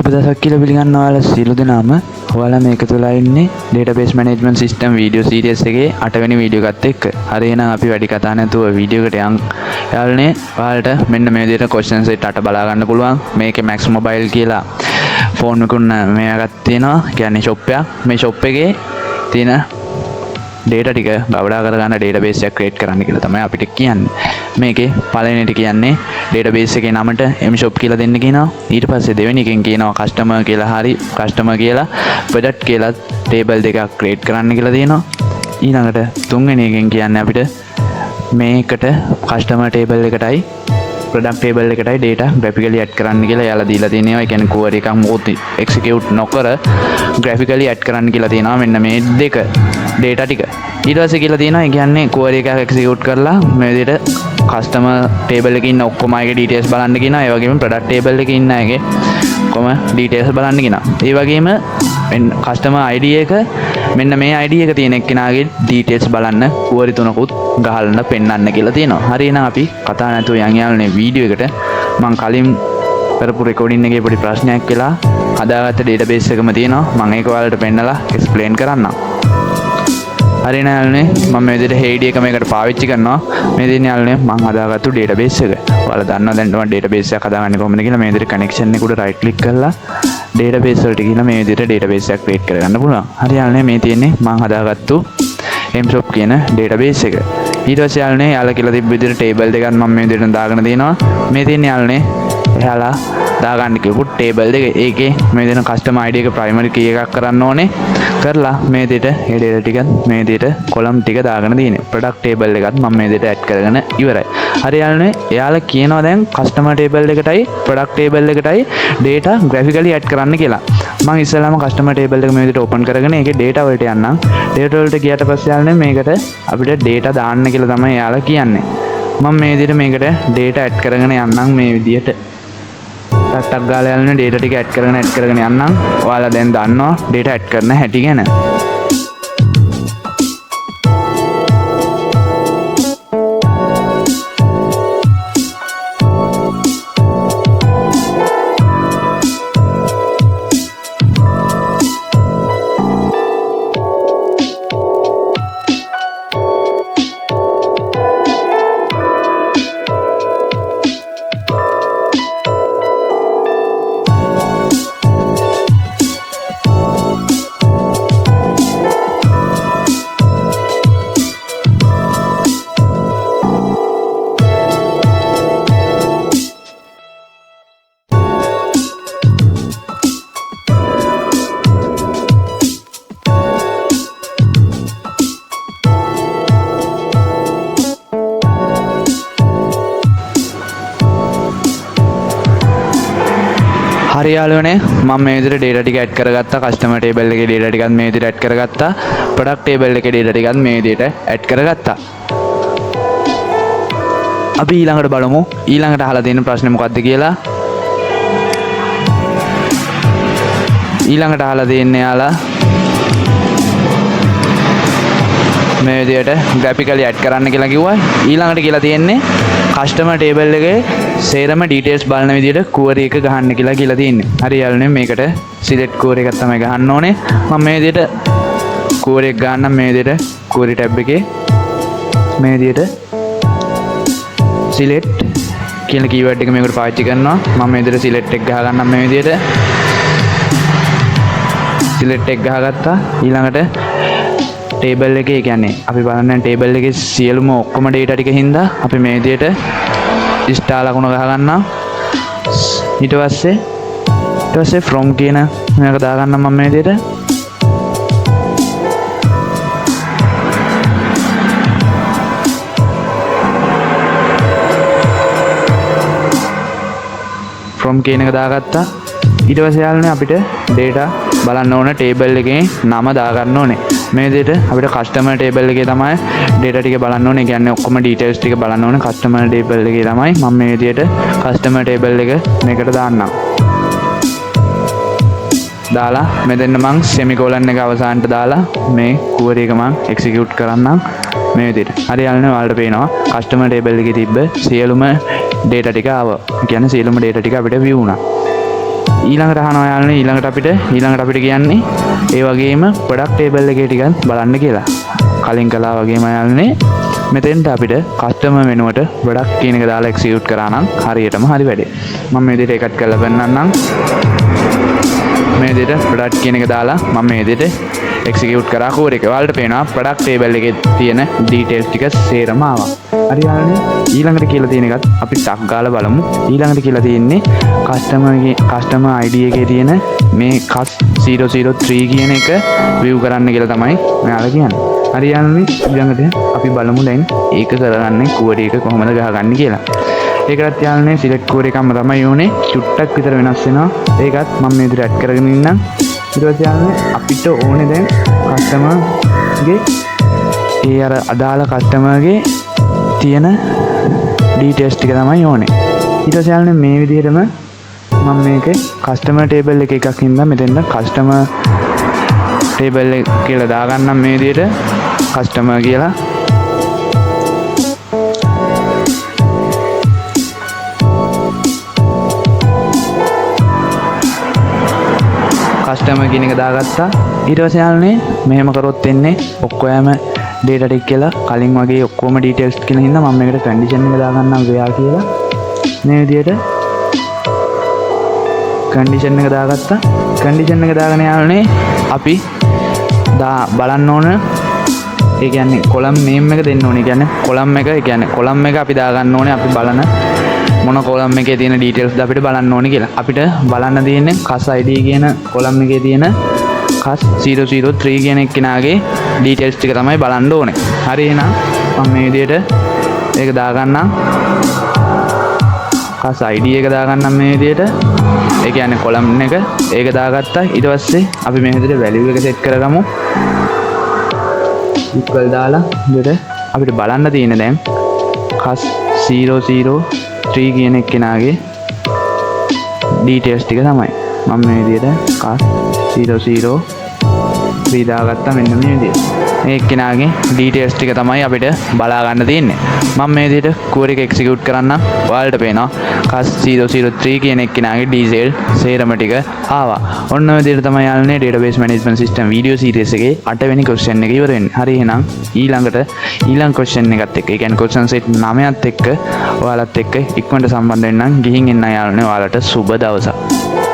අපි දවසක් කියලා පිළිගන්න ඔයාලා සියලු දෙනාම ඔයාලා මේක තුලා ඉන්නේ database management system video series එකේ 8 වෙනි වීඩියෝ එකත් එක්ක. හරි එහෙනම් අපි වැඩි කතා නැතුව වීඩියෝ එකට යන්. යාළුවනේ ඔයාලට මෙන්න මේ විදිහට question set 8 බලා ගන්න පුළුවන්. මේකේ Max Mobile කියලා ෆෝන් එකකුන් මේ එකක් තියෙනවා. කියන්නේ shop එකක්. මේ shop එකේ තියෙන data ටික ගවඩා කරගන්න database එකක් create කරන්න කියලා තමයි අපිට කියන්නේ. මේකේ පළවෙනිට කියන්නේ database එකේ නමට mshop කියලා දෙන්න කියනවා. ඊට පස්සේ දෙවෙනි එකෙන් කියනවා customer කියලා හරි customer කියලා product කියලා table දෙකක් create කරන්න කියලා දෙනවා. ඊළඟට තුන්වෙනි එකෙන් කියන්නේ අපිට මේකට customer table එකටයි product table එකටයි data graphically add කරන්න කියලා යාලා දීලා තියෙනවා. ඒ කියන්නේ query එකක් මොකද execute නොකර graphically add කරන්න කියලා තියෙනවා. මෙන්න මේ දෙක data ටික ඊට පස්සේ කියලා තියෙනවා. ඒ කියන්නේ query එකක් execute කරලා මේ විදිහට customer table එකේ ඉන්න ඔක්කොම අයගේ details බලන්න කියනවා. ඒ වගේම product table එකේ ඉන්න අයගේ ඔක්කොම details බලන්න කියනවා. ඒ වගේම customer ID එක මෙන්න මේ ID එක තියෙන එක්කෙනාගේ details බලන්න query තුනකුත් ගහන්න පෙන්වන්න කියලා තියෙනවා. හරි එහෙනම් අපි කතා නැතුව යන් යාළුවනේ වීඩියෝ එකට. මම කලින් කරපු රෙකෝඩින් එකේ පොඩි ප්‍රශ්නයක් වෙලා හදාගත්ත database එකම තියෙනවා. මම ඒක ඔයාලට පෙන්නලා explain කරන්නම්. හරි එහෙනම් යාළුවනේ මම මේ විදිහට Heidi එක මේකට පාවිච්චි කරනවා. මේ දෙන්නේ යාළුවනේ මම හදාගත්තු database එක. ඔයාලා දන්නවා දැන් මම database එකක් හදාගන්නේ කොහොමද කියලා. මේ විදිහට connection එක උඩ right click කරලා database වලට ගිහලා මේ විදිහට database එකක් create කරගන්න පුළුවන්. හරි යාළුවනේ මේ තියෙන්නේ මම හදාගත්තු mshop කියන database එක. ඊට පස්සේ යාළුවනේ යාළුවා කියලා තිබ්බ විදිහට table දෙකක් මම මේ විදිහට දාගෙන තියෙනවා. මේ තියෙන්නේ යාළුවනේ එයාලා දාගන්න කියපු table දෙක. ඒකේ මේ දෙන customer ID එක primary key එකක් කරන්න ඕනේ. කරලා මේ විදිහට ඒ data ටික මේ විදිහට column ටික දාගෙන තියෙන්නේ. product table එකත් මම මේ විදිහට add කරගෙන ඉවරයි. හරි යාළුවනේ එයාලා කියනවා දැන් customer table එකටයි product table එකටයි data graphically add කරන්න කියලා. මම ඉස්සෙල්ලාම customer table එක මේ විදිහට open කරගෙන ඒකේ data වලට යන්නම්. data වලට ගියට පස්සේ යාළුවනේ මේකට අපිට data දාන්න කියලා තමයි එයාලා කියන්නේ. මම මේ විදිහට මේකට data add කරගෙන යන්නම් මේ විදිහට. ටක් ගාලා යාළුවනේ data ටික add කරගෙන යන්නම්. ඔයාලා දැන් දන්නවා data add කරන හැටි ගැන. හරි යාළුවනේ මම මේ විදිහට data ටික add කරගත්තා. customer table එකේ data ටිකත් මේ විදිහට add කරගත්තා. product table එකේ data ටිකත් මේ විදිහට add කරගත්තා. අපි ඊළඟට බලමු ඊළඟට අහලා තියෙන ප්‍රශ්නේ මොකක්ද කියලා. ඊළඟට අහලා තියෙන්නේ යාලා මේ විදිහට graphically add කරන්න කියලා කිව්වා. ඊළඟට කියලා තියෙන්නේ customer table එකේ සේරම details බලන විදිහට query එක ගහන්න කියලා තියෙන්නේ. හරි යාළුවනේ මේකට select query එකක් තමයි ගහන්න ඕනේ. මම මේ විදිහට query එක ගන්නම් මේ විදිහට query tab එකේ මේ විදිහට select කියන keyword එක මේකට පාවිච්චි කරනවා. මම මේ විදිහට select එක ගහ ගන්නම් මේ විදිහට. select එක ගහගත්තා. ඊළඟට table එකේ කියන්නේ අපි බලන්න table එකේ සියලුම ඔක්කොම data ටික හින්දා අපි මේ විදිහට star ලකුණ ගහ ගන්නවා. ඊට පස්සේ from කියන මේක දා ගන්නම් මම මේ විදිහට. from කියන එක දාගත්තා. ඊට පස්සේ යාළුවනේ අපිට data බලන්න ඕන table එකේ නම දා ගන්න ඕනේ. මේ විදිහට අපිට customer table එකේ තමයි data ටික බලන්න ඕනේ. කියන්නේ ඔක්කොම details ටික බලන්න ඕනේ customer table එකේ තමයි. මම මේ විදිහට customer table එක මේකට දාන්නම්. දාලා මෙතන මම semicolon එක අවසානට දාලා මේ query එක මම execute කරන්නම් මේ විදිහට. හරි යාළුවනේ ඔයාලට පේනවා customer table එකේ තිබ්බ සියලුම data ටික ආවා. කියන්නේ සියලුම data ටික අපිට view වුණා. ඊළඟට අහනවා යාළුවනේ ඊළඟට අපිට කියන්නේ ඒ වගේම ප්‍රොඩක්ට් ටේබල් එකේ ටිකක් බලන්න කියලා. කලින් කළා වගේම යාළුවනේ මෙතෙන්ට අපිට කස්ටමර් වෙනුවට ප්‍රොඩක්ට් කියන එක දාලා එක්සිකියුට් කරා නම් හරියටම හරි වැඩේ. මම මේ විදිහට එකත් කරලා පෙන්නන්නම්. මේ විදිහට ප්‍රොඩක්ට් කියන එක දාලා මම මේ විදිහට එක්සිකියුට් කරා කෝඩ් එක. ඔයාලට පේනවා ප්‍රොඩක්ට් ටේබල් එකේ තියෙන ඩීටේල්ස් ටික සේරම ආවා. හරි යාළුවනේ ඊළඟට කියලා තියෙන එකත් අපි ටක් ගාලා බලමු. ඊළඟට කියලා තියෙන්නේ කස්ටමර් ID එකේ තියෙන මේ කස් 003 කියන එක view කරන්න කියලා තමයි මෙයාලා කියන්නේ. හරි යාළුවනේ ඊළඟට අපි බලමු දැන් ඒක කරගන්නේ කෝඩ් එක කොහොමද ගහගන්නේ කියලා. ඒකත් යාළුවනේ සිලෙක්ට් කෝඩ් එකක්ම තමයි ඕනේ. චුට්ටක් විතර වෙනස් වෙනවා. ඒකත් මම මේ විදිහට ඇඩ් කරගෙන ඉන්නම්. ඊට පස්සේ යාළුවනේ අපිට ඕනේ දැන් කස්ටමර්ගේ ඒ අර අදාළ කස්ටමර්ගේ තියෙන ඩීටේල්ස් ටික තමයි ඕනේ. ඊට පස්සේ යාළුවනේ මේ විදිහටම මම මේක කස්ටමර් ටේබල් එකක් හින්දා මෙතෙන්ද කස්ටමර් ටේබල් එක කියලා දාගන්නම් මේ විදිහට කස්ටමර් කියලා. කස්ටමර් කියන එක දාගත්තා. ඊට පස්සේ යාළුවනේ මෙහෙම කරොත් එන්නේ ඔක්කොම data ටික කියලා කලින් වගේ ඔක්කොම details කියන හින්දා මම මේකට condition එක දාගන්නම් where කියලා. මේ විදිහට condition එක දාගත්තා. condition එක දාගෙන යාළුවනේ අපි බලන්න ඕන ඒ කියන්නේ column name එක දෙන්න ඕනේ. column එක අපි දාගන්න ඕනේ අපි බලන මොන column එකේ තියෙන details ද අපිට බලන්න ඕනේ කියලා. අපිට බලන්න තියෙන්නේ cus id කියන column එකේ තියෙන cus 003 කියන එක්කෙනාගේ details ටික තමයි බලන්න ඕනේ. හරි එහෙනම් මම මේ විදිහට ඒක දාගන්නම්. cus id එක දාගන්නම් මේ විදිහට. ඒ කියන්නේ column එක ඒක දාගත්තා. ඊට පස්සේ අපි මේ විදිහට value එක set කරගමු. equal දාලා විදිහට අපිට බලන්න තියෙන දැන් cus 003 කියන එක්කෙනාගේ details ටික තමයි. මම මේ විදිහට cus 003 දාගත්තා මෙන්න මේ විදිහට. මේ එක්කෙනාගේ details ටික තමයි අපිට බලා ගන්න තියෙන්නේ. මම මේ විදිහට query එක execute කරන්නම්. ඔයාලට පේනවා cus 003 කියන එක්කෙනාගේ detail සේරම ටික ආවා. ඔන්න ඔය විදිහට තමයි යාළුවනේ database management system video series එකේ 8 වෙනි question එක ඉවර වෙන්නේ. හරි එහෙනම් ඊළඟ question එකත් එක්ක ඒ කියන්නේ question set 9ත් එක්ක ඔයාලත් එක්ක ඉක්මනට සම්බන්ධ වෙන්නම්. ගිහින් එන්න යාළුවනේ ඔයාලට සුබ දවසක්.